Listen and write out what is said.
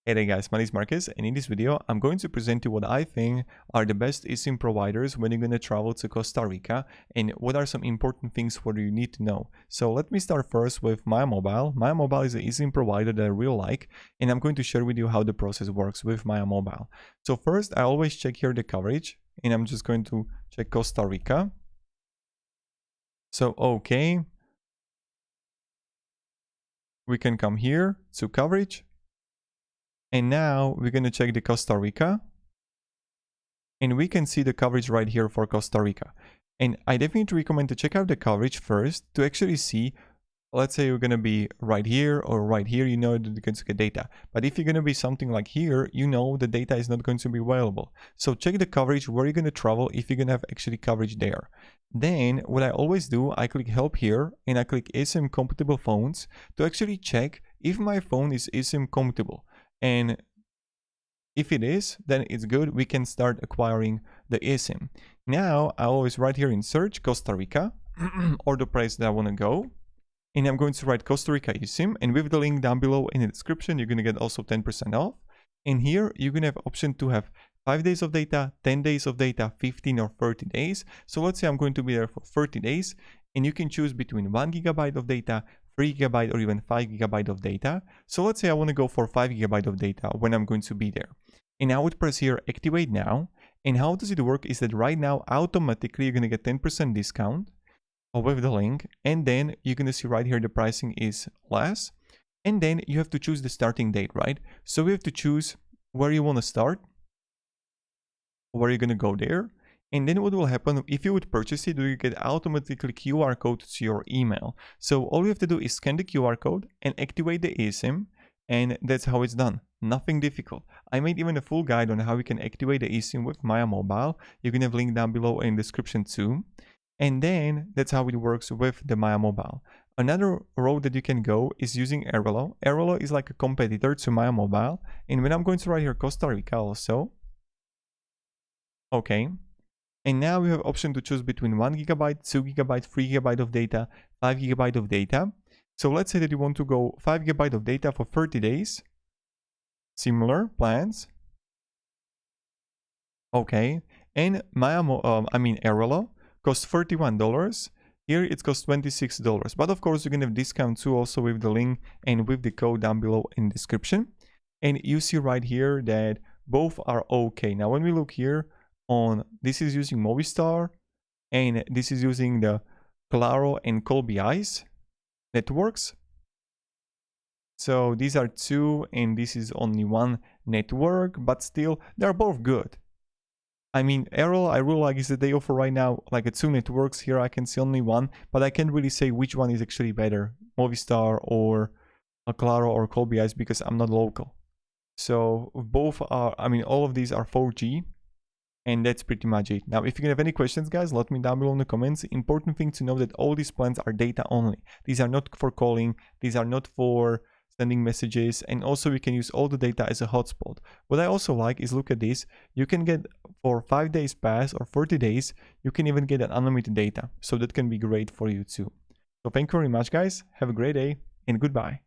Hey there guys, my name is Marcus, and in this video I'm going to present you what I think are the best eSIM providers when you're going to travel to Costa Rica and what are some important things what you need to know. So let me start first with MyMobile. MyMobile is an eSIM provider that I really like, and I'm going to share with you how the process works with MyMobile. So first I always check here the coverage, and I'm just going to check Costa Rica. So okay, we can come here to coverage. And now we're going to check the Costa Rica. And we can see the coverage right here for Costa Rica. And I definitely recommend to check out the coverage first to actually see, let's say you're going to be right here or right here, you know that you're going to get data. But if you're going to be something like here, you know the data is not going to be available. So check the coverage where you're going to travel if you're going to have actually coverage there. Then what I always do, I click help here and I click eSIM compatible phones to actually check if my phone is eSIM compatible. And if it is, then it's good. We can start acquiring the eSIM. Now, I always write here in search Costa Rica or the place that I want to go. And I'm going to write Costa Rica eSIM. And with the link down below in the description, you're going to get also 10% off. And here, you're going to have option to have 5 days of data, 10 days of data, 15 or 30 days. So let's say I'm going to be there for 30 days. And you can choose between 1 GB of data, 3 GB or even 5 GB of data. So let's say I want to go for 5 GB of data when I'm going to be there. And I would press here activate now. And how does it work is that right now automatically you're going to get 10% discount with the link. And then you're going to see right here the pricing is less. And then you have to choose the starting date, right? So we have to choose where you want to start, where you're going to go there. And then what will happen if you would purchase it, you get automatically QR code to your email. So all you have to do is scan the QR code and activate the eSIM, and that's how it's done. Nothing difficult. I made even a full guide on how you can activate the eSIM with MyMobile. You can have a link down below in the description too. And then that's how it works with the MyMobile. Another road that you can go is using Airalo. Airalo is like a competitor to MyMobile. And when I'm going to write here Costa Rica also, okay. And now we have option to choose between 1 GB, 2 GB, 3 GB of data, 5 GB of data. So let's say that you want to go 5 GB of data for 30 days. Similar plans. Okay. And Airalo costs $31. Here it costs $26. But of course you can have discount too also with the link and with the code down below in the description. And you see right here that both are okay. Now when we look here, this is using Movistar and this is using the Claro and Colby Ice networks. So these are two and this is only one network, but still they're both good. I mean, Airalo I really like is that they offer right now like 2 networks. Here I can see only one, but I can't really say which one is actually better, Movistar or Claro or Colby Ice, because I'm not local. So both are, all of these are 4G. And that's pretty much it. Now, if you have any questions, guys, let me down below in the comments. Important thing to know that all these plans are data only. These are not for calling. These are not for sending messages. And also, we can use all the data as a hotspot. What I also like is, look at this. You can get for 5 days pass or 40 days, you can even get an unlimited data. So that can be great for you too. So thank you very much, guys. Have a great day and goodbye.